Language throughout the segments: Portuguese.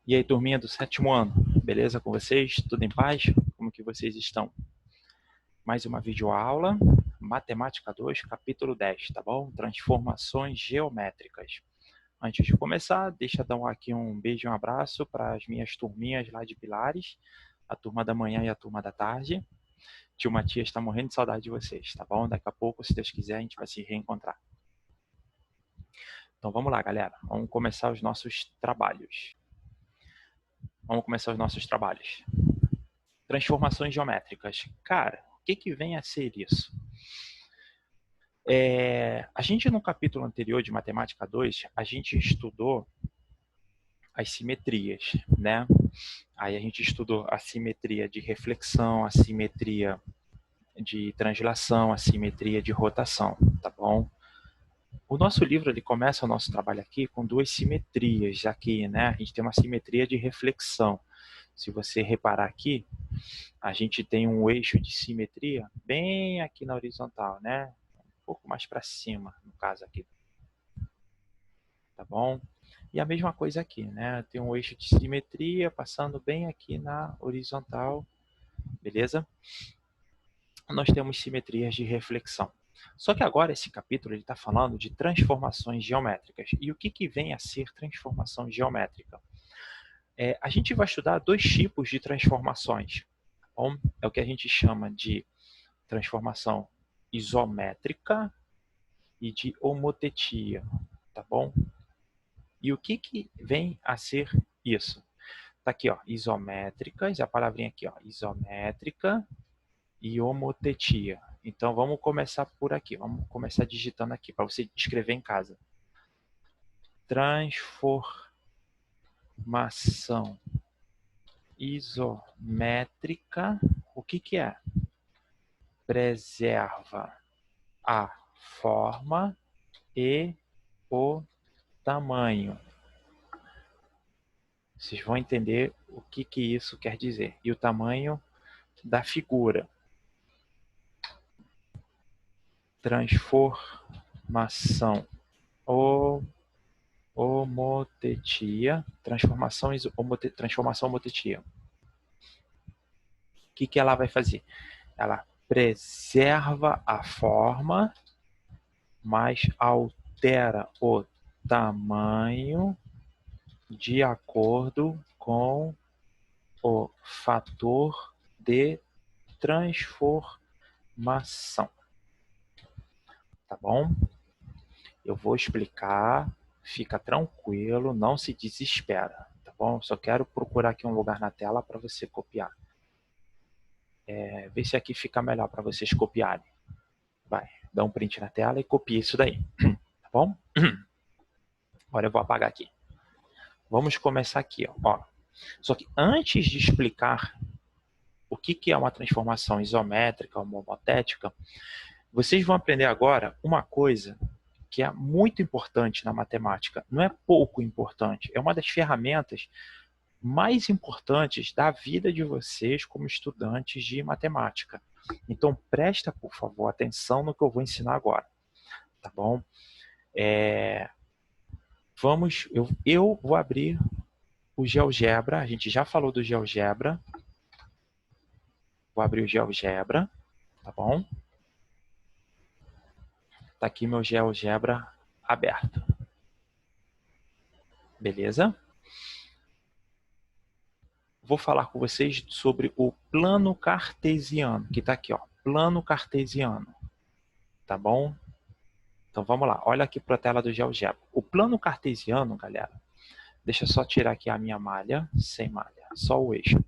E aí, turminha do sétimo ano, beleza com vocês? Tudo em paz? Como que vocês estão? Mais uma videoaula, Matemática 2, capítulo 10, tá bom? Transformações geométricas. Antes de começar, deixa eu dar aqui um beijo e um abraço para as minhas turminhas lá de Pilares, a turma da manhã e a turma da tarde. Tio Matias está morrendo de saudade de vocês, tá bom? Daqui a pouco, se Deus quiser, a gente vai se reencontrar. Então vamos lá, galera. Vamos começar os nossos trabalhos. Transformações geométricas. Cara, o que vem a ser isso? A gente, no capítulo anterior de Matemática 2, a gente estudou as simetrias, né? Aí a gente estudou a simetria de reflexão, a simetria de translação, a simetria de rotação, tá bom? O nosso livro, ele começa o nosso trabalho aqui com duas simetrias aqui, né? A gente tem uma simetria de reflexão. Se você reparar aqui, a gente tem um eixo de simetria bem aqui na horizontal, né? Um pouco mais para cima, no caso aqui. Tá bom? E a mesma coisa aqui, né? Tem um eixo de simetria passando bem aqui na horizontal, beleza? Nós temos simetrias de reflexão. Só que agora esse capítulo está falando de transformações geométricas. E o que vem a ser transformação geométrica? A gente vai estudar dois tipos de transformações. Bom, é o que a gente chama de transformação isométrica e de homotetia, tá bom? E o que vem a ser isso? Tá aqui, ó, isométricas, a palavrinha aqui, ó, isométrica e homotetia. Então vamos começar por aqui, vamos começar digitando aqui para você escrever em casa. Transformação isométrica, o que é? Preserva a forma e o tamanho. Vocês vão entender o que isso quer dizer. E o tamanho da figura. Transformação homotetia. Transformação homotetia. O que ela vai fazer? Ela preserva a forma, mas altera o tamanho de acordo com o fator de transformação. Tá bom? Eu vou explicar, fica tranquilo, não se desespera, tá bom? Só quero procurar aqui um lugar na tela para você copiar. Vê se aqui fica melhor para vocês copiarem. Vai, dá um print na tela e copia isso daí, tá bom? Agora eu vou apagar aqui. Vamos começar aqui, ó. Só que antes de explicar o que é uma transformação isométrica ou homotética, vocês vão aprender agora uma coisa que é muito importante na matemática. Não é pouco importante, é uma das ferramentas mais importantes da vida de vocês como estudantes de matemática. Então, presta, por favor, atenção no que eu vou ensinar agora, tá bom? Eu vou abrir o GeoGebra, a gente já falou do GeoGebra. Vou abrir o GeoGebra, tá bom? Tá aqui meu GeoGebra aberto. Beleza? Vou falar com vocês sobre o plano cartesiano, que está aqui, ó, plano cartesiano, tá bom? Então vamos lá, olha aqui para a tela do GeoGebra. O plano cartesiano, galera, deixa eu só tirar aqui a minha malha, sem malha, só o eixo.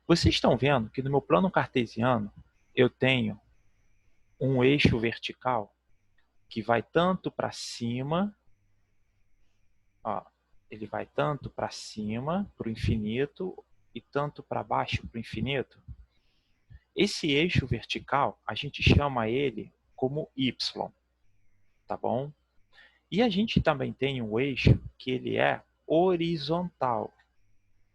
Vocês estão vendo que no meu plano cartesiano eu tenho um eixo vertical que vai tanto para cima, ó, ele vai tanto para cima, para o infinito, e tanto para baixo, para o infinito. Esse eixo vertical, a gente chama ele como y, tá bom? E a gente também tem um eixo que ele é horizontal.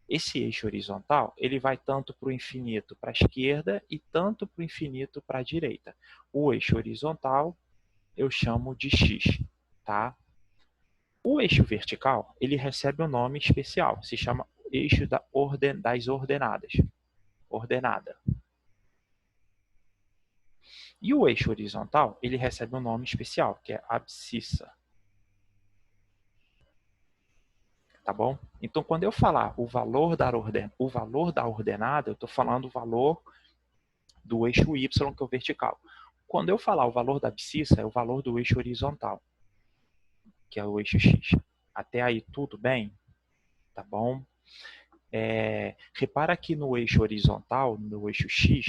Esse eixo horizontal, ele vai tanto para o infinito para a esquerda e tanto para o infinito para a direita. O eixo horizontal eu chamo de x, tá? O eixo vertical, ele recebe um nome especial, se chama eixo das ordenadas. Ordenada. E o eixo horizontal, ele recebe um nome especial, que é abscissa. Tá bom? Então, quando eu falar o valor da ordenada, eu estou falando o valor do eixo Y, que é o vertical. Quando eu falar o valor da abscissa, é o valor do eixo horizontal, que é o eixo X. Até aí, tudo bem? Tá bom? Repara que no eixo horizontal, no eixo X,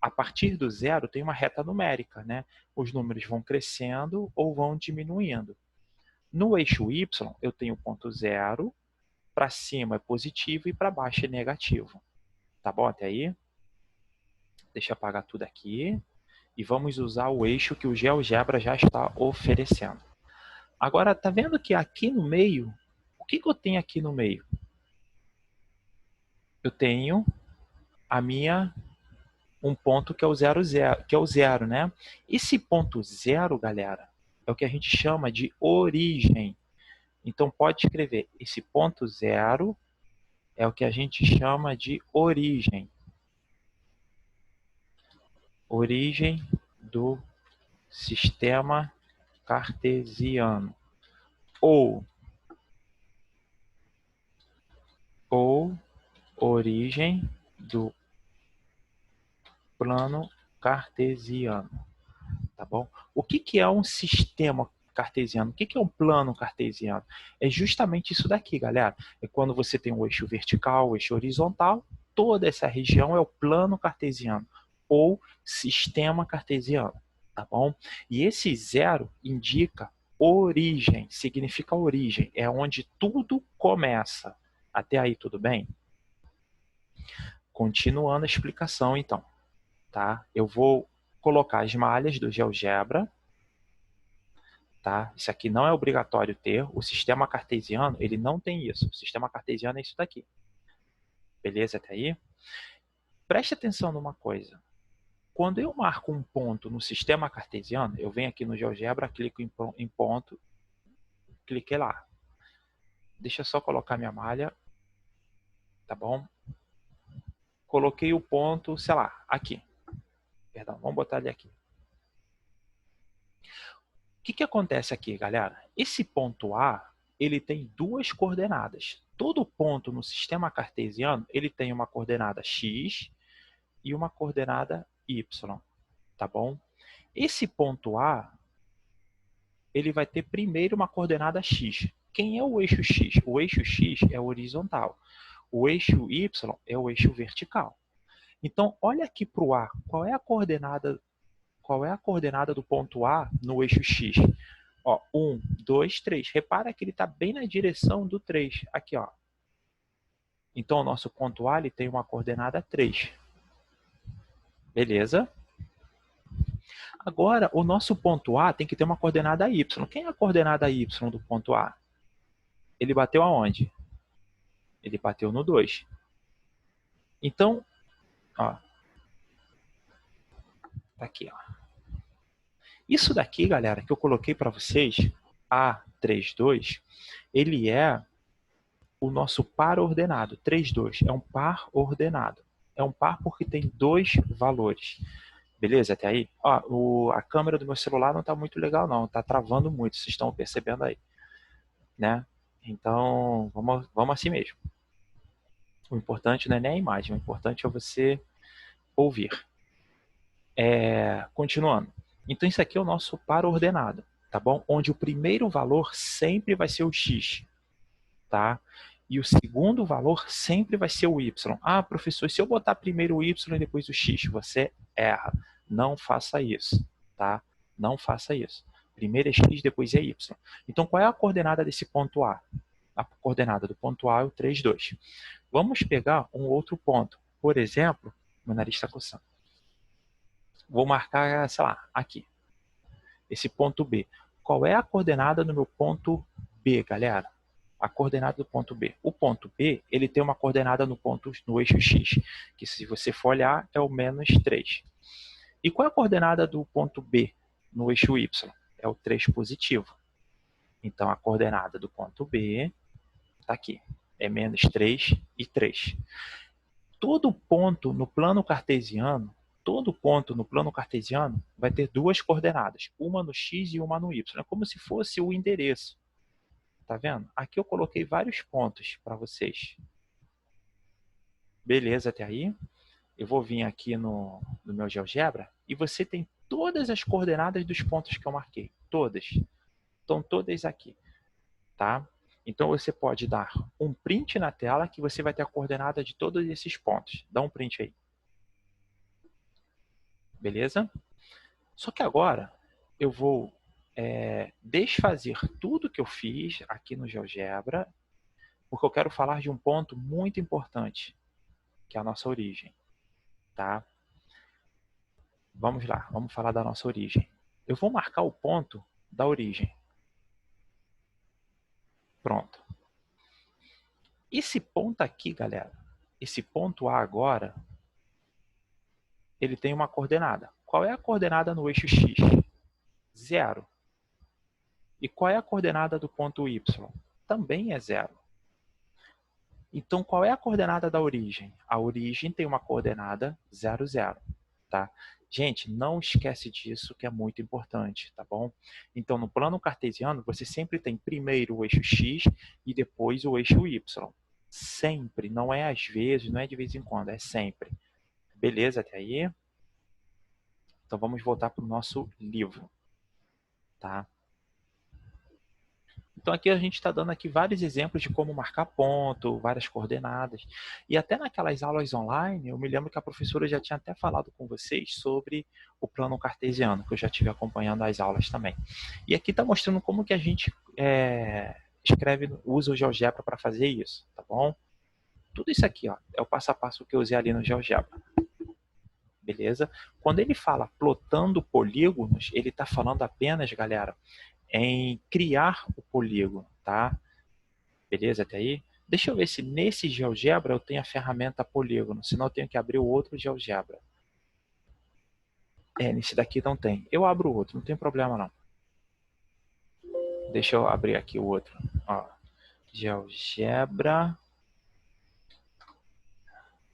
a partir do zero tem uma reta numérica, né? Os números vão crescendo ou vão diminuindo. No eixo Y, eu tenho o ponto zero, para cima é positivo e para baixo é negativo. Tá bom até aí? Deixa eu apagar tudo aqui. E vamos usar o eixo que o GeoGebra já está oferecendo. Agora, tá vendo que aqui no meio, o que eu tenho aqui no meio? Eu tenho um ponto que é o zero, né? Esse ponto zero, galera, é o que a gente chama de origem. Então, pode escrever, esse ponto zero é o que a gente chama de origem. Origem do sistema cartesiano. Ou origem do plano cartesiano. Tá bom? O que é um sistema cartesiano? O que é um plano cartesiano? É justamente isso daqui, galera. É quando você tem o eixo vertical, o eixo horizontal, toda essa região é o plano cartesiano ou sistema cartesiano, tá bom? E esse zero indica origem, significa origem, é onde tudo começa. Até aí, tudo bem? Continuando a explicação, então, tá? Eu vou colocar as malhas do GeoGebra. Tá? Isso aqui não é obrigatório ter. O sistema cartesiano, ele não tem isso. O sistema cartesiano é isso daqui. Beleza até aí? Preste atenção numa coisa. Quando eu marco um ponto no sistema cartesiano, eu venho aqui no GeoGebra, clico em ponto, cliquei lá. Deixa eu só colocar minha malha. Tá bom? Coloquei o ponto, sei lá, aqui. Perdão, vamos botar ele aqui. O que acontece aqui, galera? Esse ponto A, ele tem duas coordenadas. Todo ponto no sistema cartesiano, ele tem uma coordenada x e uma coordenada y, tá bom? Esse ponto A, ele vai ter primeiro uma coordenada x. Quem é o eixo x? O eixo x é o horizontal. O eixo y é o eixo vertical. Então, olha aqui para o A. Qual é a coordenada do ponto A no eixo x? Ó, 1, 2, 3. Repara que ele está bem na direção do 3. Aqui, ó. Então, o nosso ponto A ele tem uma coordenada 3. Beleza? Agora, o nosso ponto A tem que ter uma coordenada y. Quem é a coordenada y do ponto A? Ele bateu aonde? Ele bateu no 2. Então, ó. Tá aqui, ó. Isso daqui, galera, que eu coloquei para vocês, A32, ele é o nosso par ordenado. 3, 2 é um par ordenado. É um par porque tem dois valores. Beleza? Até aí? Ó, a câmera do meu celular não está muito legal, não. Está travando muito, vocês estão percebendo aí. Né? Então, vamos assim mesmo. O importante não é nem a imagem, o importante é você ouvir. Continuando. Então, isso aqui é o nosso par ordenado, tá bom? Onde o primeiro valor sempre vai ser o x, tá? E o segundo valor sempre vai ser o y. Ah, professor, se eu botar primeiro o y e depois o x, você erra. Não faça isso, tá? Não faça isso. Primeiro é x, depois é y. Então, qual é a coordenada desse ponto A? A coordenada do ponto A é o 3, 2. Vamos pegar um outro ponto. Por exemplo, meu nariz está coçando. Vou marcar, sei lá, aqui. Esse ponto B. Qual é a coordenada do meu ponto B, galera? A coordenada do ponto B. O ponto B, ele tem uma coordenada no eixo X, que se você for olhar, é o menos 3. E qual é a coordenada do ponto B no eixo Y? É o 3 positivo. Então, a coordenada do ponto B está aqui. É menos 3 e 3. Todo ponto no plano cartesiano vai ter duas coordenadas, uma no x e uma no y. É como se fosse o endereço. Tá vendo? Aqui eu coloquei vários pontos para vocês. Beleza até aí? Eu vou vir aqui no meu GeoGebra e você tem todas as coordenadas dos pontos que eu marquei. Todas. Estão todas aqui. Tá? Então você pode dar um print na tela que você vai ter a coordenada de todos esses pontos. Dá um print aí. Beleza? Só que agora eu vou desfazer tudo que eu fiz aqui no GeoGebra, porque eu quero falar de um ponto muito importante, que é a nossa origem. Tá? Vamos lá, vamos falar da nossa origem. Eu vou marcar o ponto da origem. Pronto. Esse ponto aqui, galera, esse ponto A agora, ele tem uma coordenada. Qual é a coordenada no eixo X? 0. E qual é a coordenada do ponto Y? Também é 0. Então, qual é a coordenada da origem? A origem tem uma coordenada 0, 0. Tá? Gente, não esquece disso, que é muito importante, tá bom? Então, no plano cartesiano, você sempre tem primeiro o eixo X e depois o eixo Y. Sempre, não é às vezes, não é de vez em quando, é sempre. Beleza até aí? Então, vamos voltar para o nosso livro. Tá? Então aqui a gente está dando aqui vários exemplos de como marcar ponto, várias coordenadas. E até naquelas aulas online, eu me lembro que a professora já tinha até falado com vocês sobre o plano cartesiano, que eu já estive acompanhando as aulas também. E aqui está mostrando como que a gente usa o GeoGebra para fazer isso, tá bom? Tudo isso aqui ó, é o passo a passo que eu usei ali no GeoGebra. Beleza? Quando ele fala plotando polígonos, ele está falando apenas, galera, em criar o polígono, tá? Beleza até aí? Deixa eu ver se nesse GeoGebra eu tenho a ferramenta polígono, senão eu tenho que abrir o outro GeoGebra. Nesse daqui não tem. Eu abro o outro, não tem problema não. Deixa eu abrir aqui o outro. Ó, GeoGebra.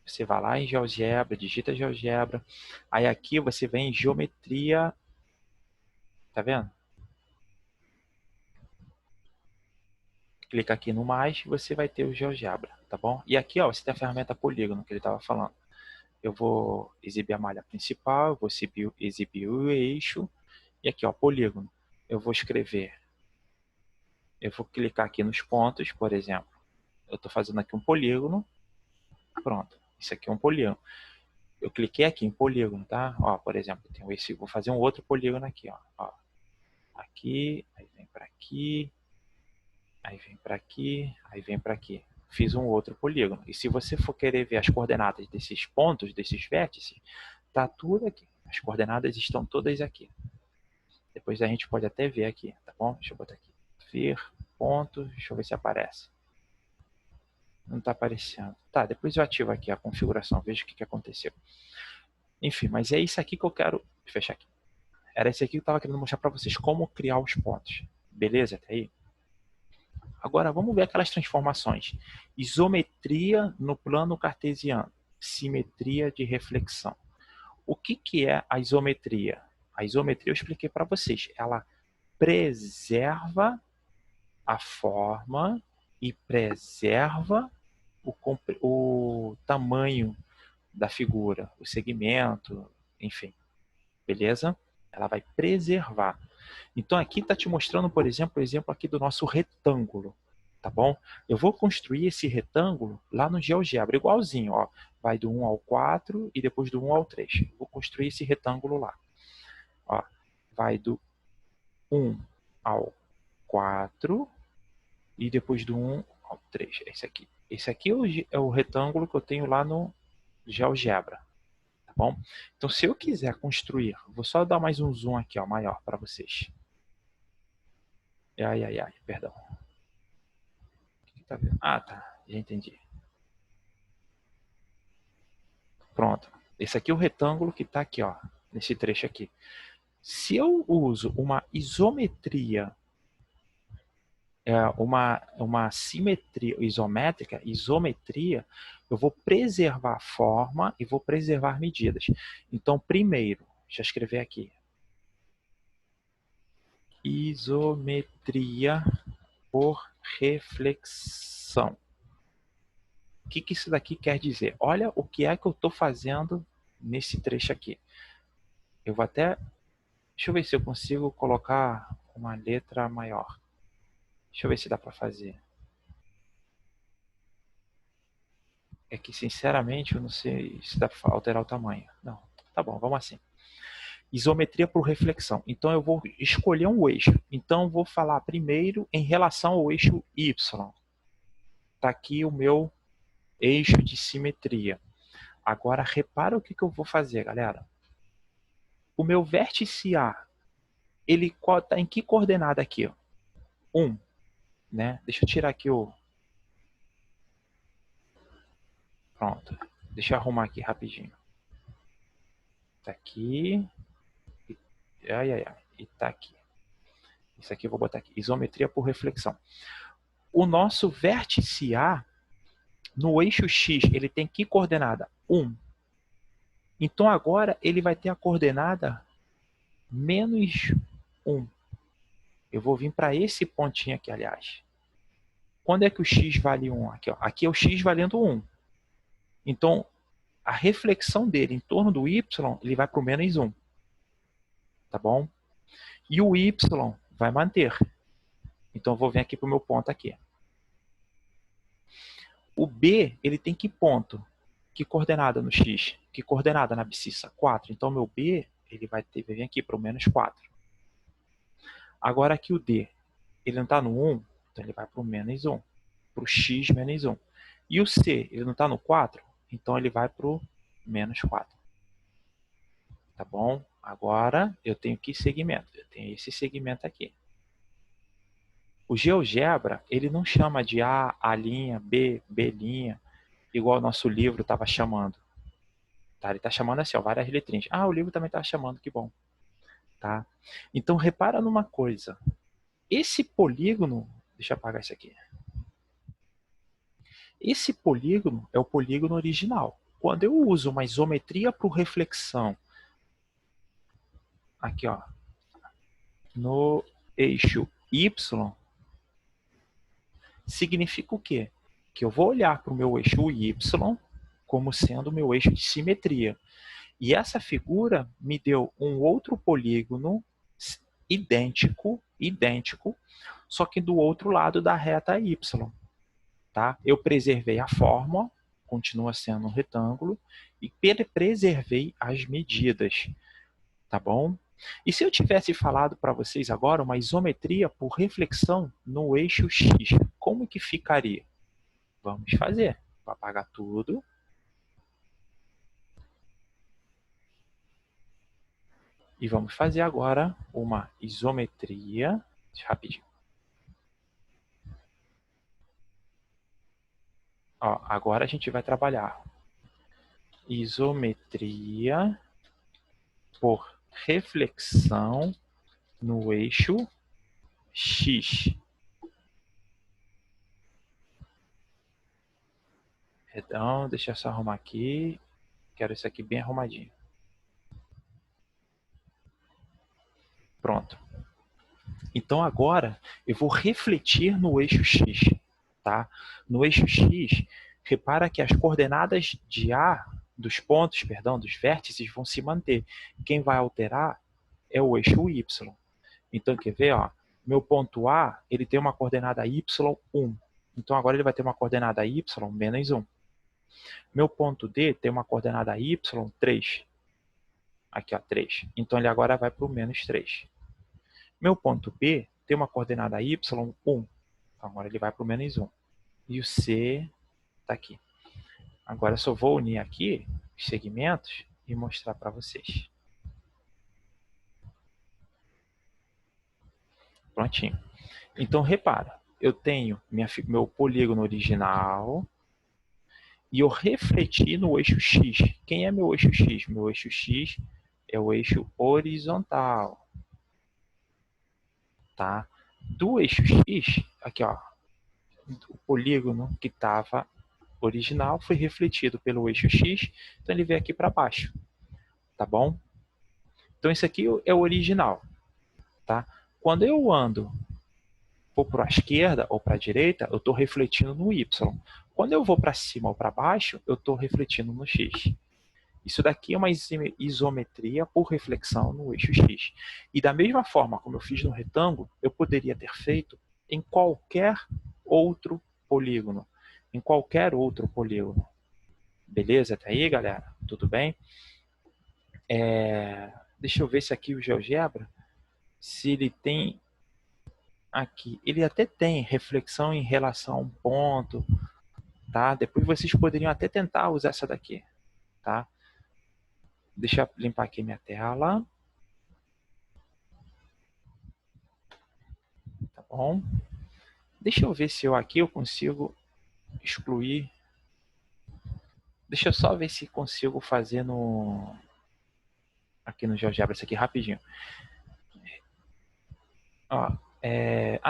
Você vai lá em GeoGebra, digita GeoGebra. Aí aqui você vem em geometria. Tá vendo? Clica aqui no mais e você vai ter o GeoGebra, tá bom? E aqui, ó, você tem a ferramenta polígono que ele estava falando. Eu vou exibir a malha principal, eu vou exibir o eixo, e aqui, ó, polígono. Eu vou escrever, eu vou clicar aqui nos pontos, por exemplo. Eu estou fazendo aqui um polígono, pronto. Isso aqui é um polígono. Eu cliquei aqui em polígono, tá? Ó, por exemplo, eu tenho esse, vou fazer um outro polígono aqui, ó. Aqui, aí vem para aqui, aí vem para aqui, aí vem para aqui. Fiz um outro polígono. E se você for querer ver as coordenadas desses pontos, desses vértices, tá tudo aqui. As coordenadas estão todas aqui. Depois a gente pode até ver aqui, tá bom? Deixa eu botar aqui. Ver, ponto, deixa eu ver se aparece. Não está aparecendo. Tá, depois eu ativo aqui a configuração, vejo o que aconteceu. Enfim, mas é isso aqui que eu quero... Deixa eu fechar aqui. Era esse aqui que eu estava querendo mostrar para vocês como criar os pontos. Beleza até aí? Agora vamos ver aquelas transformações. Isometria no plano cartesiano. Simetria de reflexão. O que é a isometria? A isometria eu expliquei para vocês. Ela preserva a forma e preserva o tamanho da figura, o segmento, enfim. Beleza? Ela vai preservar. Então aqui está te mostrando, por exemplo, o exemplo aqui do nosso retângulo. Tá bom? Eu vou construir esse retângulo lá no GeoGebra, igualzinho. Ó. Vai do 1 ao 4 e depois do 1 ao 3. Vou construir esse retângulo lá. Ó. Vai do 1 ao 4 e depois do 1 ao 3. Esse aqui. Esse aqui é o retângulo que eu tenho lá no GeoGebra. Tá bom? Então, se eu quiser construir, vou só dar mais um zoom aqui, ó, maior para vocês. Ai, perdão. O que tá vendo? Ah, tá. Já entendi. Pronto. Esse aqui é o retângulo que está aqui, ó, nesse trecho aqui. Se eu uso uma isometria uma simetria isométrica, isometria, eu vou preservar a forma e vou preservar medidas. Então, primeiro, deixa eu escrever aqui. Isometria por reflexão. O que isso daqui quer dizer? Olha o que é que eu estou fazendo nesse trecho aqui. Eu vou até... Deixa eu ver se eu consigo colocar uma letra maior. Deixa eu ver se dá para fazer. É que, sinceramente, eu não sei se dá para alterar o tamanho. Não, tá bom, vamos assim. Isometria por reflexão. Então, eu vou escolher um eixo. Então, eu vou falar primeiro em relação ao eixo Y. Está aqui o meu eixo de simetria. Agora, repara o que eu vou fazer, galera. O meu vértice A, ele está em que coordenada aqui? 1. Né? Deixa eu tirar aqui o... Pronto. Deixa eu arrumar aqui rapidinho. Tá aqui. E tá aqui. Isso aqui eu vou botar aqui. Isometria por reflexão. O nosso vértice A, no eixo X, ele tem que coordenada? 1. Então agora ele vai ter a coordenada menos 1. Eu vou vir para esse pontinho aqui, aliás. Quando é que o X vale 1? Aqui, ó. Aqui é o X valendo 1. Então, a reflexão dele em torno do Y, ele vai para o menos 1. Tá bom? E o Y vai manter. Então, eu vou vir aqui para o meu ponto aqui. O B, ele tem que ponto? Que coordenada no X? Que coordenada na abscissa? 4. Então, meu B, ele vai vir aqui para o menos 4. Agora, aqui o D, ele não está no 1, então ele vai para o menos 1. Para o X menos 1. E o C, ele não está no 4, então ele vai para o menos 4. Tá bom? Agora, eu tenho que segmento? Eu tenho esse segmento aqui. O GeoGebra, ele não chama de A, A', B, B', igual o nosso livro estava chamando. Tá? Ele está chamando assim, ó, várias letrinhas. Ah, o livro também está chamando, que bom. Tá? Então, repara numa coisa. Esse polígono... Deixa eu apagar isso aqui. Esse polígono é o polígono original. Quando eu uso uma isometria por reflexão, aqui, ó, no eixo Y, significa o quê? Que eu vou olhar para o meu eixo Y como sendo o meu eixo de simetria. E essa figura me deu um outro polígono idêntico, só que do outro lado da reta Y. Tá? Eu preservei a forma, continua sendo um retângulo, e preservei as medidas. Tá bom? E se eu tivesse falado para vocês agora uma isometria por reflexão no eixo X, como que ficaria? Vamos fazer. Vou apagar tudo. E vamos fazer agora uma isometria. Rapidinho. Ó, agora a gente vai trabalhar isometria por reflexão no eixo X. Perdão, deixa eu só arrumar aqui. Quero isso aqui bem arrumadinho. Pronto. Então agora eu vou refletir no eixo X. Tá? No eixo X, repara que as coordenadas de A, dos pontos, perdão, dos vértices vão se manter. Quem vai alterar é o eixo Y. Então, quer ver? Ó, meu ponto A, ele tem uma coordenada Y1. Então, agora ele vai ter uma coordenada Y menos 1. Meu ponto D tem uma coordenada Y3. Aqui, ó, 3. Então, ele agora vai para o menos 3. Meu ponto B tem uma coordenada Y1. Então, agora ele vai para o menos 1. E o C está aqui. Agora, eu só vou unir aqui os segmentos e mostrar para vocês. Prontinho. Então, repara. Eu tenho meu polígono original e eu refleti no eixo X. Quem é meu eixo X? Meu eixo X é o eixo horizontal. Tá? Do eixo X, aqui, ó, o polígono que estava original foi refletido pelo eixo X, então ele veio aqui para baixo, tá bom? Então isso aqui é o original, tá? Quando eu ando vou para a esquerda ou para a direita, eu estou refletindo no Y. Quando eu vou para cima ou para baixo, eu estou refletindo no X. Isso daqui é uma isometria por reflexão no eixo X. E da mesma forma como eu fiz no retângulo, eu poderia ter feito em qualquer outro polígono. Em qualquer outro polígono. Beleza? Até aí, galera? Tudo bem? Deixa eu ver se aqui o GeoGebra, se ele tem aqui. Ele até tem reflexão em relação a um ponto, tá? Depois vocês poderiam até tentar usar essa daqui, tá? Deixa eu limpar aqui minha tela. Tá bom? Deixa eu ver se eu consigo excluir. Deixa eu só ver se consigo fazer aqui no GeoGebra isso aqui rapidinho. Ó,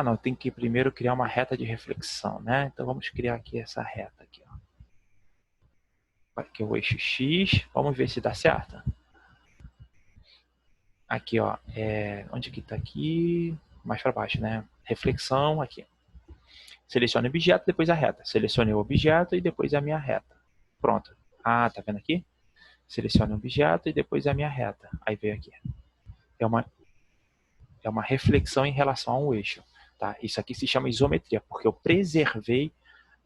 não, tem que primeiro criar uma reta de reflexão, né? Então vamos criar aqui essa reta aqui, ó. Aqui é o eixo X. Vamos ver se dá certo. Aqui, ó, onde que tá aqui? Mais para baixo, né? Reflexão aqui. Selecione o objeto, depois a reta. Selecione o objeto e depois a minha reta. Pronto. Ah, tá vendo aqui? Selecione o objeto e depois a minha reta. Aí veio aqui. É uma reflexão em relação a um eixo. Tá? Isso aqui se chama isometria, porque eu preservei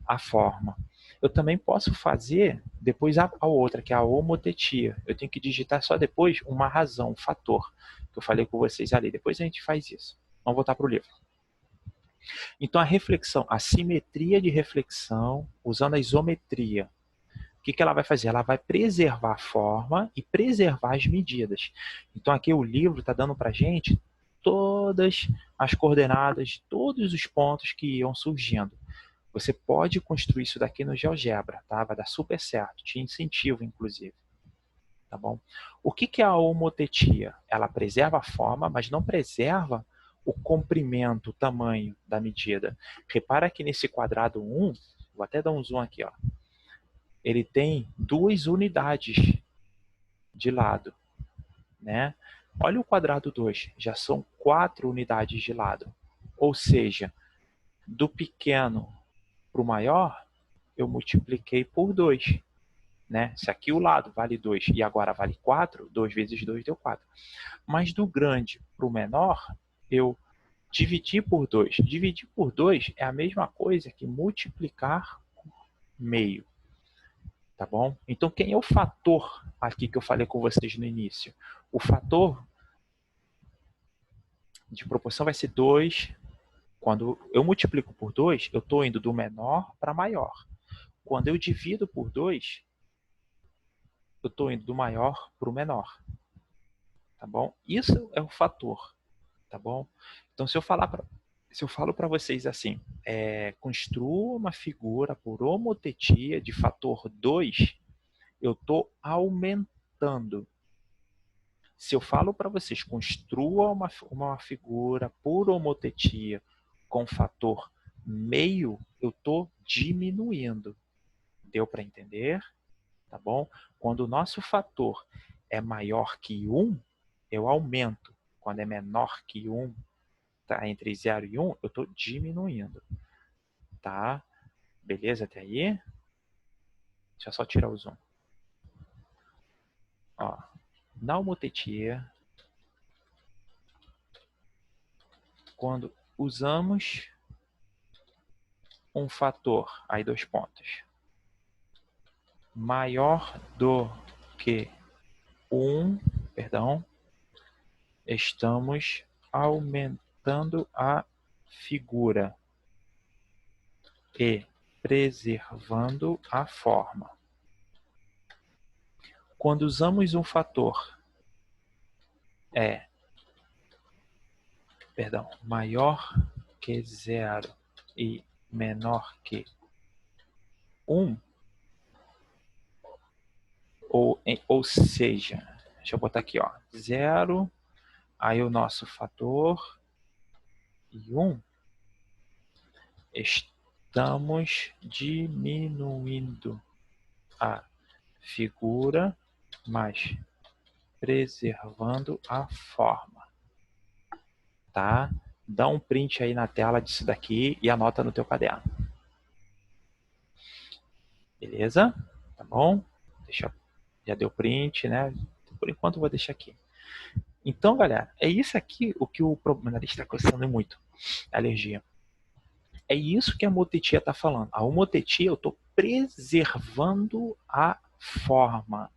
a forma. Eu também posso fazer depois a outra, que é a homotetia. Eu tenho que digitar só depois uma razão, um fator, que eu falei com vocês ali. Depois a gente faz isso. Vamos voltar para o livro. Então, a reflexão, a simetria de reflexão, usando a isometria, o que ela vai fazer? Ela vai preservar a forma e preservar as medidas. Então, aqui o livro está dando para a gente todas as coordenadas, todos os pontos que iam surgindo. Você pode construir isso daqui no GeoGebra, tá? Vai dar super certo, te incentivo, inclusive. Tá bom? O que é a homotetia? Ela preserva a forma, mas não preserva o comprimento, o tamanho da medida. Repara que nesse quadrado 1, vou até dar um zoom aqui, ó. Ele tem 2 unidades de lado, né? Olha o quadrado 2, já são 4 unidades de lado. Ou seja, do pequeno para o maior, eu multipliquei por 2. Né? Se aqui o lado vale 2 e agora vale 4, 2 vezes 2 deu 4. Mas do grande para o menor, eu dividi por 2. Dividir por 2 é a mesma coisa que multiplicar por meio. Tá bom? Então, quem é o fator aqui que eu falei com vocês no início? O fator de proporção vai ser 2. Quando eu multiplico por 2, eu estou indo do menor para maior. Quando eu divido por 2, eu estou indo do maior para o menor. Tá bom? Isso é o fator. Tá bom? Então, se eu falo para vocês assim, construa uma figura por homotetia de fator 2, eu estou aumentando. Se eu falo para vocês, construa uma figura por homotetia com fator meio, eu estou diminuindo. Deu para entender? Tá bom? Quando o nosso fator é maior que 1, eu aumento. Quando é menor que 1, tá entre 0 e 1, eu estou diminuindo. Tá? Beleza até aí? Deixa eu só tirar o zoom. Ó, na homotetia, quando usamos um fator, aí 2 pontos, maior do que 1, estamos aumentando a figura e preservando a forma. Quando usamos um fator maior que 0 e menor que 1, ou seja, deixa eu botar aqui, ó, 0, aí o nosso fator e 1, Estamos diminuindo a figura, mas preservando a forma. Tá? Dá um print aí na tela disso daqui e anota no teu caderno. Beleza? Tá bom? Já deu print, né? Por enquanto eu vou deixar aqui. Então, galera, é isso aqui o que o problema está coçando muito. Alergia. É isso que a homotetia está falando. A homotetia, eu estou preservando a forma.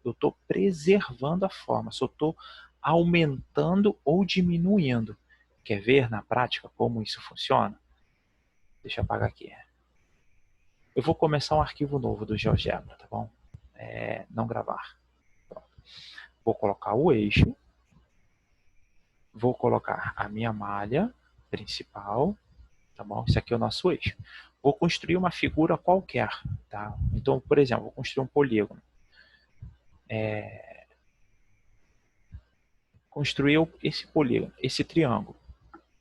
Eu estou preservando a forma. Só estou aumentando ou diminuindo. Quer ver na prática como isso funciona? Deixa eu apagar aqui. Eu vou começar um arquivo novo do GeoGebra, tá bom? Não gravar. Pronto. Vou colocar o eixo. Vou colocar a minha malha principal. Tá bom? Esse aqui é o nosso eixo. Vou construir uma figura qualquer. Tá? Então, por exemplo, vou construir um polígono. Construir esse polígono, esse triângulo.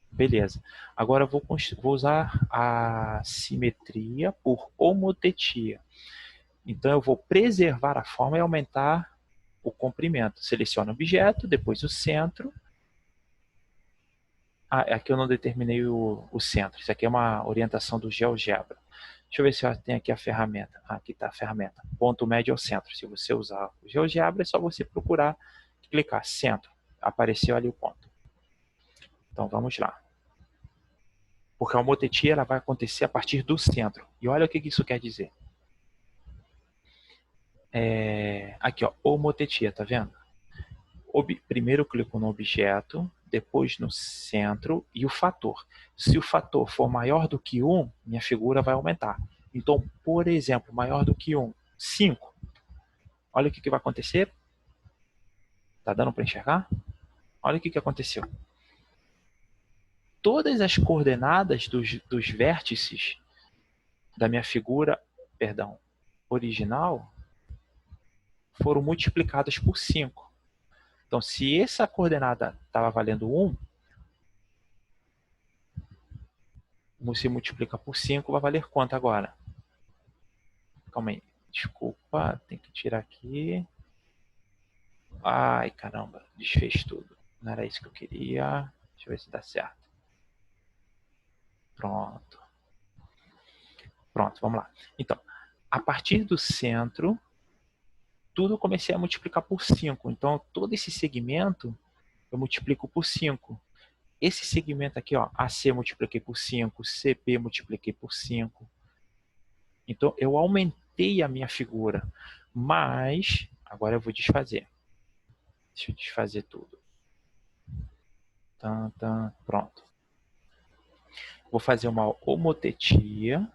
Beleza. Agora eu vou usar a simetria por homotetia. Então eu vou preservar a forma e aumentar o comprimento. Seleciono o objeto, depois o centro. Aqui eu não determinei o centro. Isso aqui é uma orientação do GeoGebra. Deixa eu ver se tem aqui a ferramenta. Aqui está a ferramenta. Ponto médio ao centro. Se você usar o GeoGebra, é só você procurar, clicar centro. Apareceu ali o ponto. Então vamos lá. Porque a homotetia ela vai acontecer a partir do centro. E olha o que isso quer dizer. Aqui, ó, homotetia, tá vendo? Primeiro eu clico no objeto, depois no centro e o fator. Se o fator for maior do que 1, minha figura vai aumentar. Então, por exemplo, maior do que 1, 5. Olha o que vai acontecer. Tá dando para enxergar? Olha o que aconteceu. Todas as coordenadas dos vértices da minha figura, original, foram multiplicadas por 5. Então, se essa coordenada estava valendo 1, você multiplica por 5, vai valer quanto agora? Calma aí. Desculpa, tem que tirar aqui. Ai, caramba, desfez tudo. Não era isso que eu queria. Deixa eu ver se dá certo. Pronto. Pronto, vamos lá. Então, a partir do centro, tudo eu comecei a multiplicar por 5. Então, todo esse segmento eu multiplico por 5. Esse segmento aqui, ó, AC multipliquei por 5, CB multipliquei por 5. Então, eu aumentei a minha figura, mas agora eu vou desfazer. Deixa eu desfazer tudo. Pronto. Vou fazer uma homotetia.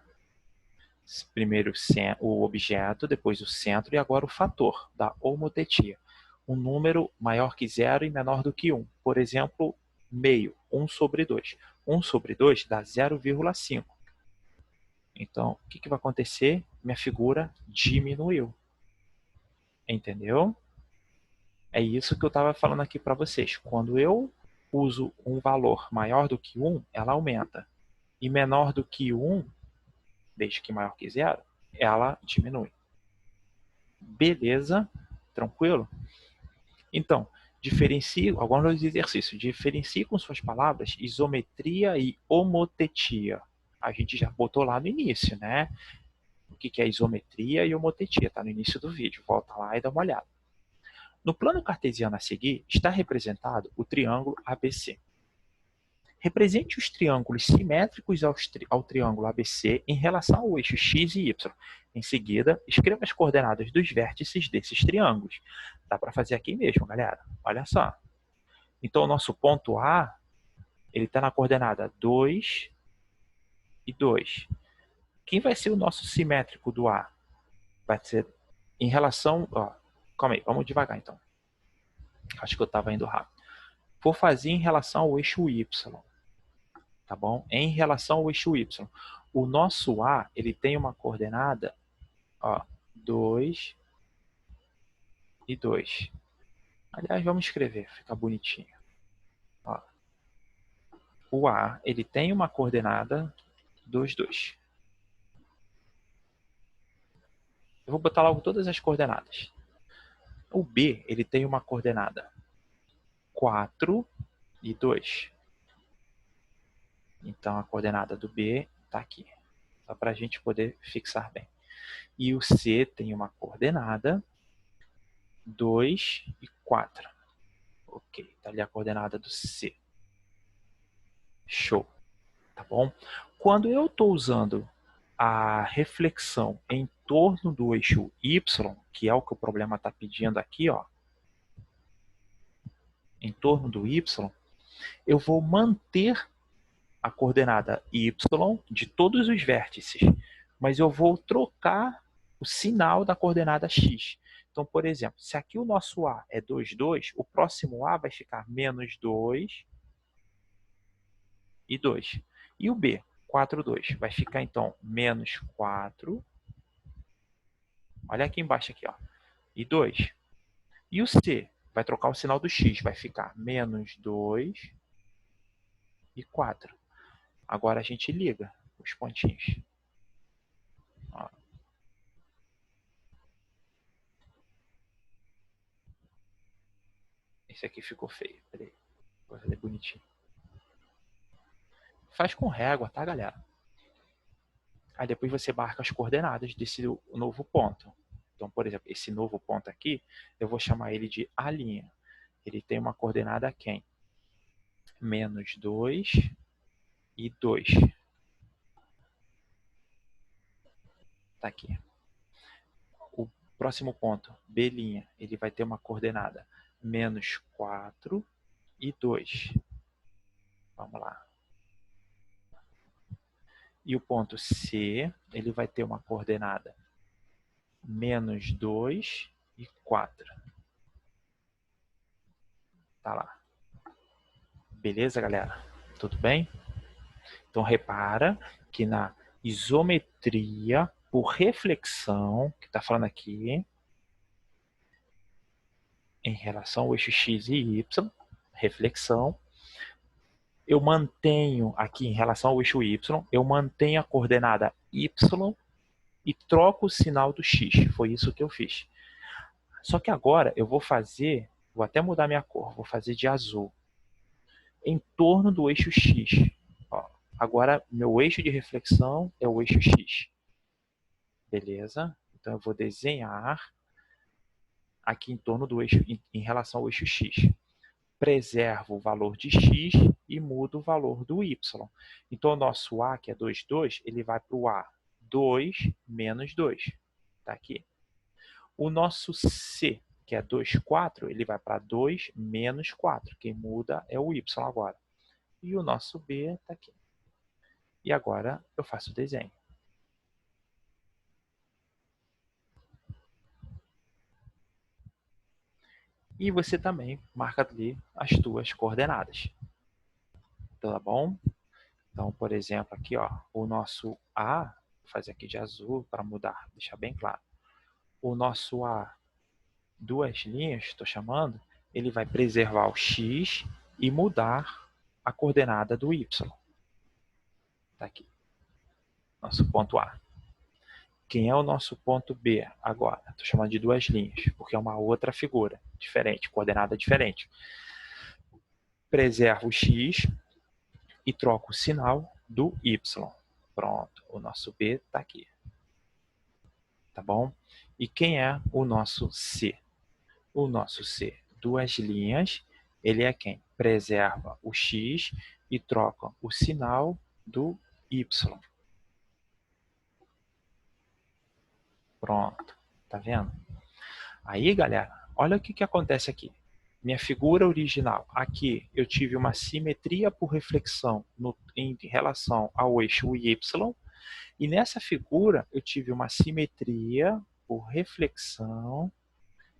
Primeiro o objeto, depois o centro e agora o fator da homotetia. Um número maior que 0 e menor do que 1. Por exemplo, meio, 1 sobre 2. 1 sobre 2 dá 0,5. Então, o que vai acontecer? Minha figura diminuiu. Entendeu? É isso que eu estava falando aqui para vocês. Quando eu uso um valor maior do que 1, ela aumenta. E menor do que 1, desde que maior que 0, ela diminui. Beleza? Tranquilo? Então, diferencie, alguns exercícios. Diferencie com suas palavras isometria e homotetia. A gente já botou lá no início, né? O que é isometria e homotetia? Está no início do vídeo. Volta lá e dá uma olhada. No plano cartesiano a seguir, está representado o triângulo ABC. Represente os triângulos simétricos ao triângulo ABC em relação ao eixo x e y. Em seguida, escreva as coordenadas dos vértices desses triângulos. Dá para fazer aqui mesmo, galera. Olha só. Então, o nosso ponto A ele está na coordenada 2 e 2. Quem vai ser o nosso simétrico do A? Vai ser em relação... calma aí, vamos devagar então. Acho que eu estava indo rápido. Vou fazer em relação ao eixo Y. Tá bom? Em relação ao eixo Y. O nosso A, ele tem uma coordenada 2 e 2. Aliás, vamos escrever, fica bonitinho. Ó. O A, ele tem uma coordenada 2, 2. Eu vou botar logo todas as coordenadas. O B, ele tem uma coordenada 4 e 2. Então, a coordenada do B está aqui, só para a gente poder fixar bem. E o C tem uma coordenada 2 e 4. Ok, está ali a coordenada do C. Show, tá bom? Quando eu estou usando a reflexão em torno do eixo Y, que é o que o problema está pedindo aqui, ó, em torno do Y, eu vou manter a coordenada y de todos os vértices, mas eu vou trocar o sinal da coordenada x. Então, por exemplo, se aqui o nosso A é 2, 2, o próximo A vai ficar menos 2 e 2. E o B, 4, 2, vai ficar, então, menos 4. Olha aqui embaixo, aqui, ó, e 2. E o C vai trocar o sinal do x, vai ficar menos 2 e 4. Agora a gente liga os pontinhos. Ó. Esse aqui ficou feio. Peraí, vou fazer bonitinho. Faz com régua, tá, galera? Aí depois você marca as coordenadas desse novo ponto. Então, por exemplo, esse novo ponto aqui, eu vou chamar ele de A'. Ele tem uma coordenada quem? Menos 2 e 2. Tá aqui. O próximo ponto, B', ele vai ter uma coordenada menos 4 e 2. Vamos lá. E o ponto C, ele vai ter uma coordenada menos 2 e 4. Tá lá. Beleza, galera? Tudo bem? Então, repara que na isometria por reflexão, que está falando aqui, em relação ao eixo x e y, reflexão, eu mantenho aqui em relação ao eixo y, eu mantenho a coordenada y e troco o sinal do x. Foi isso que eu fiz. Só que agora eu vou fazer, vou até mudar minha cor, vou fazer de azul, em torno do eixo x. Ó, agora, meu eixo de reflexão é o eixo x. Beleza? Então, eu vou desenhar aqui em torno do eixo, em relação ao eixo x. Preservo o valor de x e mudo o valor do y. Então, o nosso A, que é 2, 2, ele vai para o A 2 menos 2. Está aqui. O nosso C, que é 2, 4, ele vai para 2 menos 4. Quem muda é o y agora. E o nosso B está aqui. E agora eu faço o desenho. E você também marca ali as tuas coordenadas. Tá bom? Então, por exemplo, aqui, ó, o nosso A, vou fazer aqui de azul para mudar, deixar bem claro. O nosso A, duas linhas, estou chamando, ele vai preservar o x e mudar a coordenada do y. Está aqui. Nosso ponto A. Quem é o nosso ponto B agora? Estou chamando de duas linhas, porque é uma outra figura diferente, coordenada diferente. Preservo o x e troco o sinal do y. Pronto, o nosso B está aqui. Tá bom? E quem é o nosso C? O nosso C, duas linhas, ele é quem? Preserva o x e troca o sinal do y. Pronto, tá vendo? Aí, galera, olha o que acontece aqui. Minha figura original, aqui eu tive uma simetria por reflexão em relação ao eixo y, e nessa figura eu tive uma simetria por reflexão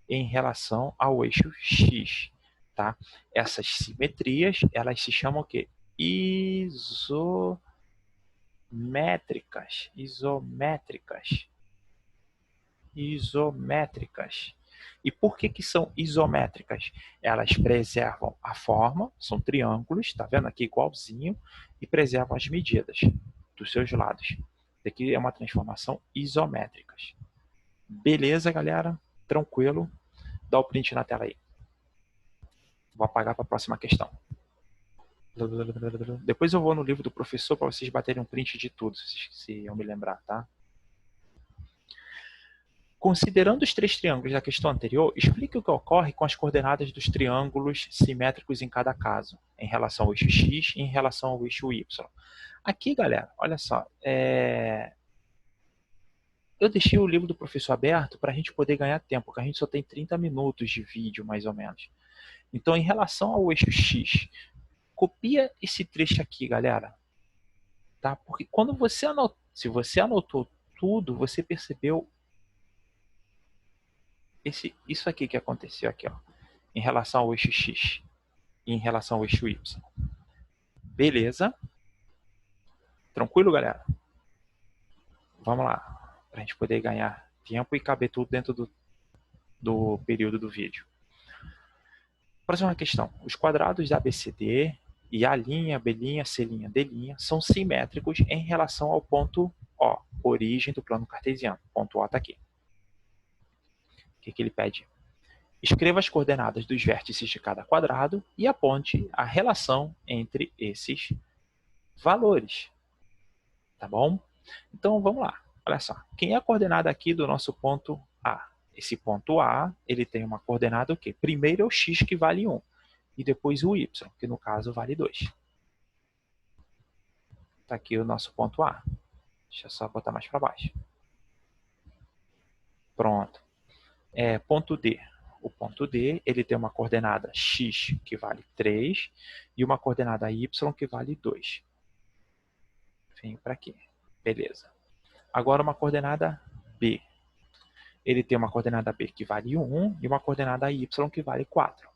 em relação ao eixo x. Tá? Essas simetrias, elas se chamam o quê? Isométricas. Isométricas. E por que são isométricas? Elas preservam a forma, são triângulos, tá vendo aqui igualzinho, e preservam as medidas. dos seus lados. Isso aqui é uma transformação isométrica. Beleza, galera? Tranquilo? Dá o print na tela aí. Vou apagar para a próxima questão. Depois eu vou no livro do professor para vocês baterem um print de tudo, se eu me lembrar, tá? Considerando os três triângulos da questão anterior, explique o que ocorre com as coordenadas dos triângulos simétricos em cada caso, em relação ao eixo x e em relação ao eixo y. Aqui, galera, olha só, eu deixei o livro do professor aberto para a gente poder ganhar tempo, porque a gente só tem 30 minutos de vídeo, mais ou menos. Então, em relação ao eixo x, copia esse trecho aqui, galera. Tá? Porque quando você anotou, se você anotou tudo, você percebeu isso aqui que aconteceu aqui, ó, em relação ao eixo x e em relação ao eixo y. Beleza? Tranquilo, galera? Vamos lá, para a gente poder ganhar tempo e caber tudo dentro do período do vídeo. Próxima questão. Os quadrados da ABCD e A', B', C', D' são simétricos em relação ao ponto O, origem do plano cartesiano. Ponto O está aqui. O que ele pede? Escreva as coordenadas dos vértices de cada quadrado e aponte a relação entre esses valores. Tá bom? Então, vamos lá. Olha só. Quem é a coordenada aqui do nosso ponto A? Esse ponto A, ele tem uma coordenada o quê? Primeiro é o x, que vale 1. E depois o y, que no caso vale 2. Está aqui o nosso ponto A. Deixa eu só botar mais para baixo. Pronto. Ponto D. O ponto D, ele tem uma coordenada x, que vale 3, e uma coordenada y, que vale 2. Venho para aqui. Beleza. Agora uma coordenada B. Ele tem uma coordenada B que vale 1 e uma coordenada y que vale 4.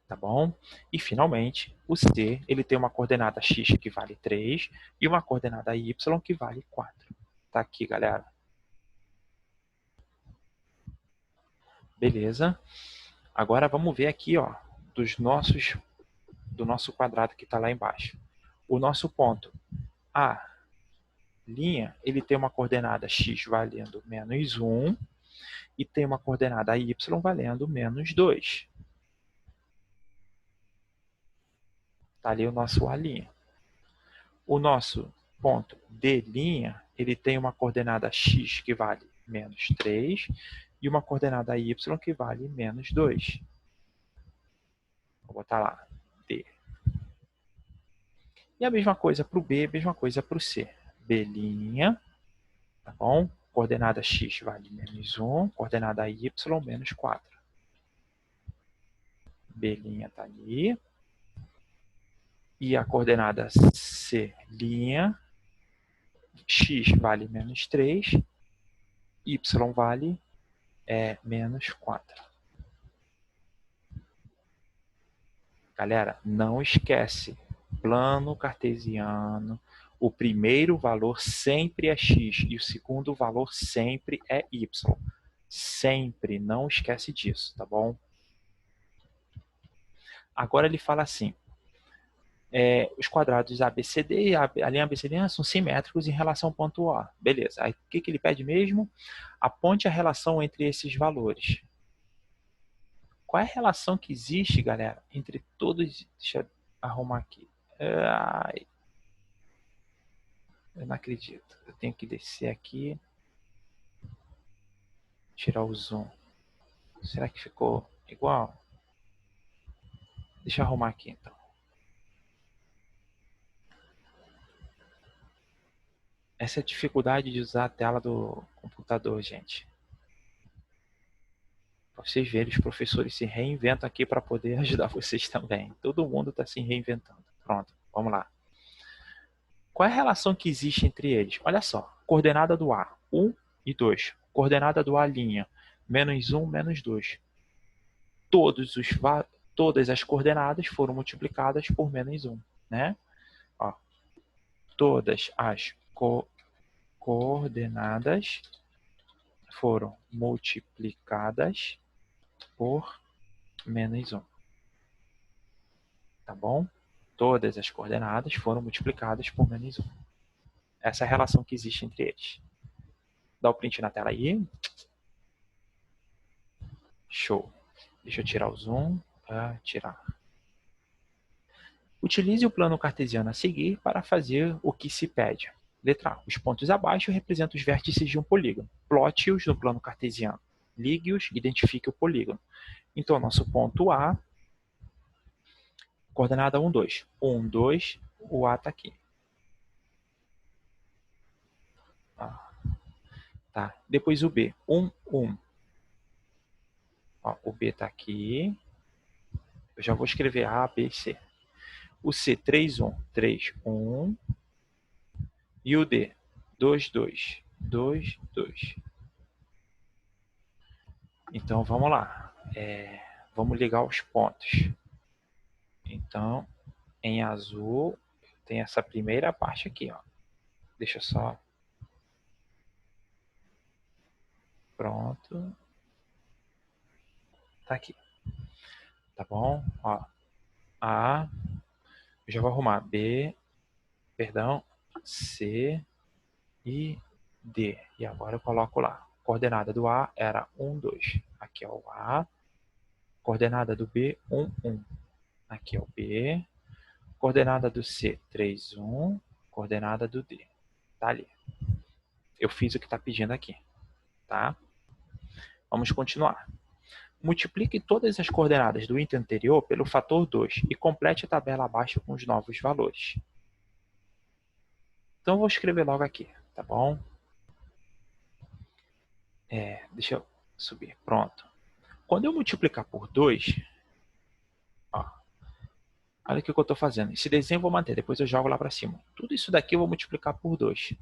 Tá bom? E, finalmente, o C, ele tem uma coordenada x que vale 3 e uma coordenada y que vale 4. Tá aqui, galera. Beleza? Agora vamos ver aqui, ó, do nosso quadrado que está lá embaixo. O nosso ponto A', ele tem uma coordenada x valendo menos 1 e tem uma coordenada y valendo menos 2. Está ali o nosso A'. O nosso ponto D', ele tem uma coordenada x que vale menos 3 e uma coordenada y que vale menos 2. Vou botar lá, D. E a mesma coisa para o B, a mesma coisa para o C. B', tá bom? Coordenada x vale menos 1, coordenada y menos 4. B' está ali. E a coordenada C', x vale menos 3, y vale menos 4. Galera, não esquece, plano cartesiano, o primeiro valor sempre é x e o segundo valor sempre é y. Sempre, não esquece disso, tá bom? Agora ele fala assim, os quadrados ABCD e a linha ABCD são simétricos em relação ao ponto O. Beleza, aí o que ele pede mesmo? Aponte a relação entre esses valores. Qual é a relação que existe, galera, entre todos... Deixa eu arrumar aqui. Ai, eu não acredito. Eu tenho que descer aqui. Tirar o zoom. Será que ficou igual? Deixa eu arrumar aqui, então. Essa é a dificuldade de usar a tela do computador, gente. Para vocês verem, os professores se reinventam aqui para poder ajudar vocês também. Todo mundo está se reinventando. Pronto, vamos lá. Qual é a relação que existe entre eles? Olha só, coordenada do A, 1 e 2. Coordenada do A', menos 1, menos 2. Todas as coordenadas foram multiplicadas por menos 1. Né? Ó, todas as coordenadas foram multiplicadas por menos 1. Tá bom? Todas as coordenadas foram multiplicadas por menos 1. Essa é a relação que existe entre eles. Dá o print na tela aí. Show. Deixa eu tirar o zoom. Tirar. Utilize o plano cartesiano a seguir para fazer o que se pede. Letra A. Os pontos abaixo representam os vértices de um polígono. Plote-os no plano cartesiano. Ligue-os e identifique o polígono. Então, nosso ponto A, coordenada 1, 2. 1, 2, o A está aqui. Tá. Depois o B, 1, 1. Ó, o B está aqui. Eu já vou escrever A, B, C. O C, 3, 1, 3, 1. E o D, 2, 2, 2, 2. Então, vamos lá. Vamos ligar os pontos. Então, em azul, tem essa primeira parte aqui, ó. Deixa eu só... Pronto. Tá aqui. Tá bom? Ó, A, eu já vou arrumar B, perdão, C e D. E agora eu coloco lá. Coordenada do A era 1, 2. Aqui é o A. Coordenada do B, 1, 1. Aqui é o B. Coordenada do C, 3, 1. Coordenada do D. Tá ali. Eu fiz o que está pedindo aqui. Tá? Vamos continuar. Multiplique todas as coordenadas do item anterior pelo fator 2 e complete a tabela abaixo com os novos valores. Então, eu vou escrever logo aqui, tá bom? Deixa eu subir. Pronto. Quando eu multiplicar por 2, ó, olha o que eu estou fazendo. Esse desenho eu vou manter, depois eu jogo lá para cima. Tudo isso daqui eu vou multiplicar por 2,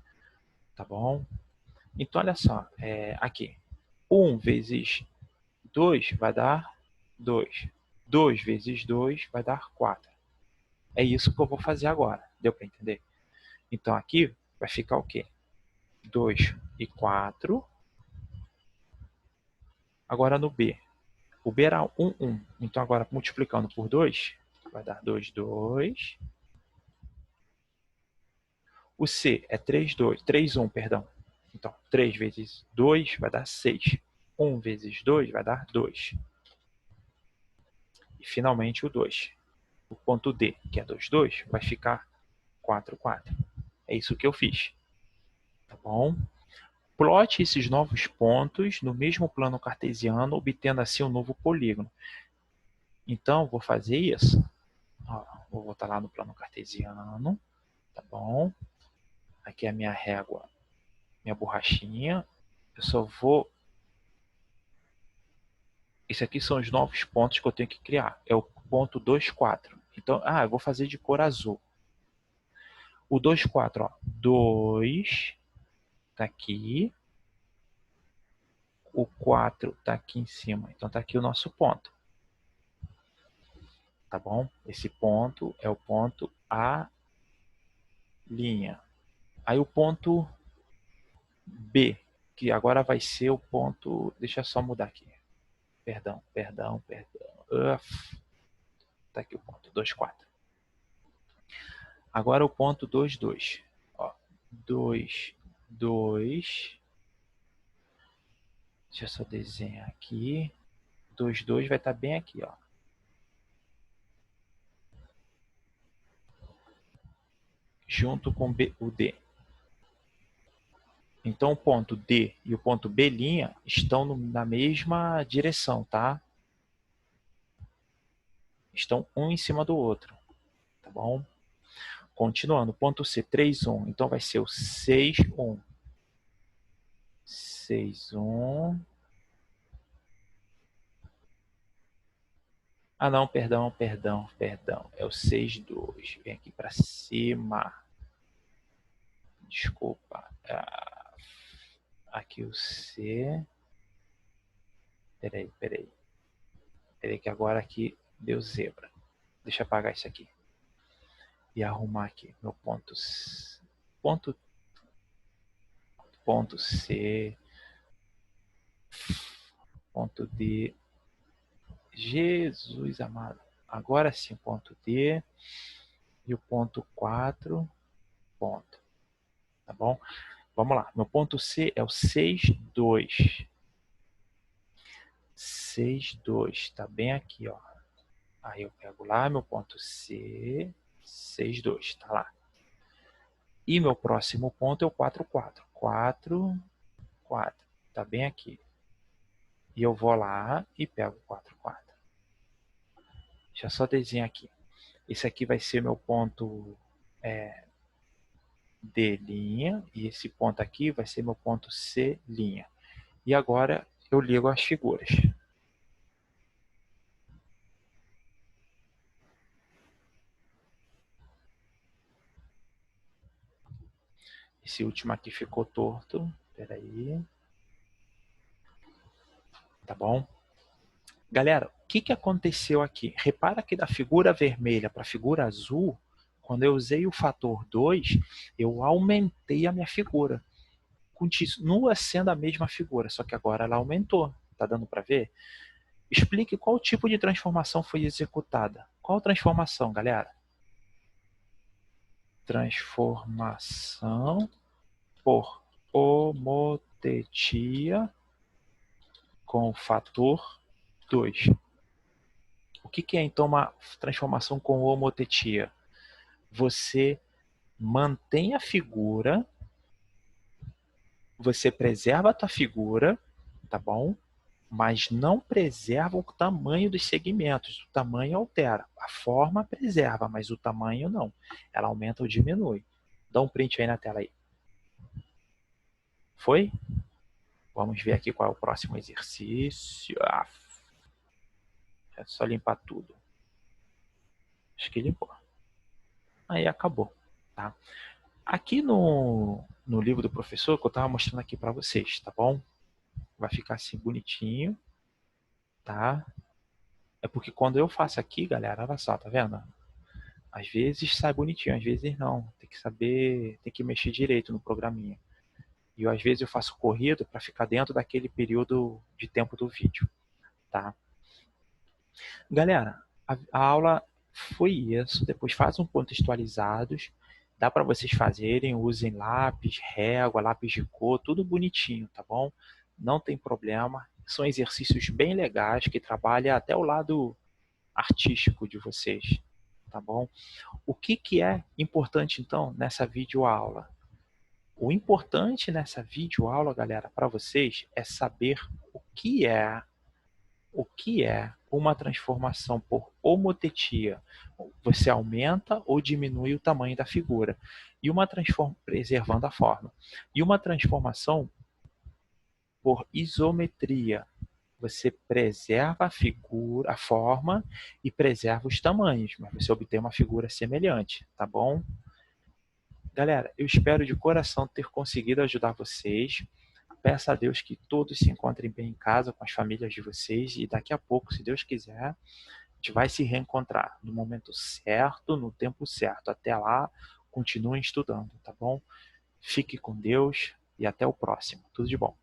tá bom? Então, olha só, aqui. 1 vezes 2 vai dar 2. 2 vezes 2 vai dar 4. É isso que eu vou fazer agora. Deu para entender? Então, aqui vai ficar o quê? 2 e 4. Agora no B. O B era 1, 1. Então, agora multiplicando por 2, vai dar 2, 2. O C é 3, 2, 3, 1, perdão. Então, 3 vezes 2 vai dar 6. 1 vezes 2 vai dar 2. E, finalmente, o 2. O ponto D, que é 2, 2, vai ficar 4, 4. É isso que eu fiz. Tá bom? Plote esses novos pontos no mesmo plano cartesiano, obtendo assim um novo polígono. Então, vou fazer isso. Ó, vou voltar lá no plano cartesiano. Tá bom? Aqui é a minha régua, minha borrachinha. Eu só vou... Esse aqui são os novos pontos que eu tenho que criar. É o ponto 2, 4. Então, eu vou fazer de cor azul. O 2, 4, ó. 2 tá aqui. O 4 tá aqui em cima. Então, tá aqui o nosso ponto. Tá bom? Esse ponto é o ponto A'. Aí o ponto B, que agora vai ser o ponto... Deixa eu só mudar aqui. Perdão. Tá aqui o ponto 2, 4. Agora o ponto 2, 2. Ó, 2, 2. Deixa eu só desenhar aqui. 2, 2 vai estar bem aqui, ó. Junto com o D. Então o ponto D e o ponto B' estão na mesma direção, tá? Estão um em cima do outro, tá bom? Continuando, ponto C, 3, 1. Então vai ser o 6, 1. 6, 1. Não, perdão. É o 6, 2. Vem aqui para cima. Desculpa. Aqui o C. Peraí. Peraí que agora aqui deu zebra. Deixa eu apagar isso aqui. E arrumar aqui meu ponto C. Ponto D. Jesus amado. Agora sim, ponto D. e o ponto 4, ponto. Tá bom? Vamos lá. Meu ponto C é o 6, 2. 6, 2. Tá bem aqui, ó. Aí eu pego lá meu ponto C, 6, 2. Tá lá. E meu próximo ponto é o 4, 4. 4, 4. Tá bem aqui. E eu vou lá e pego 4, 4. Deixa eu só desenhar aqui. Esse aqui vai ser meu ponto D', e esse ponto aqui vai ser meu ponto C'. E agora eu ligo as figuras. Esse último aqui ficou torto. Espera aí. Tá bom? Galera, o que aconteceu aqui? Repara que da figura vermelha para a figura azul, quando eu usei o fator 2, eu aumentei a minha figura. Continua sendo a mesma figura, só que agora ela aumentou. Tá dando para ver? Explique qual tipo de transformação foi executada. Qual transformação, galera? Transformação por homotetia com o fator 2. O que é então uma transformação com homotetia? Você mantém a figura, você preserva a tua figura, tá bom? Mas não preserva o tamanho dos segmentos. O tamanho altera. A forma preserva, mas o tamanho não. Ela aumenta ou diminui. Dá um print aí na tela aí. Foi? Vamos ver aqui qual é o próximo exercício. É só limpar tudo. Acho que limpou. Aí acabou. Tá? Aqui no livro do professor, que eu estava mostrando aqui para vocês, tá bom? Vai ficar assim bonitinho, tá? É porque quando eu faço aqui, galera, olha só, tá vendo? Às vezes sai bonitinho, às vezes não. Tem que saber, tem que mexer direito no programinha. E às vezes eu faço corrido para ficar dentro daquele período de tempo do vídeo, tá? Galera, a aula foi isso. Depois façam contextualizados. Dá para vocês fazerem, usem lápis, régua, lápis de cor, tudo bonitinho, tá bom? Não tem problema. São exercícios bem legais que trabalham até o lado artístico de vocês, tá bom? O que é importante, então, nessa videoaula? O importante nessa videoaula, galera, para vocês é saber o que é uma transformação por homotetia. Você aumenta ou diminui o tamanho da figura. E uma preservando a forma. E uma transformação por isometria. Você preserva a figura, a forma e preserva os tamanhos, mas você obtém uma figura semelhante, tá bom? Galera, eu espero de coração ter conseguido ajudar vocês. Peço a Deus que todos se encontrem bem em casa com as famílias de vocês e daqui a pouco, se Deus quiser, a gente vai se reencontrar no momento certo, no tempo certo. Até lá, continuem estudando, tá bom? Fique com Deus e até o próximo. Tudo de bom.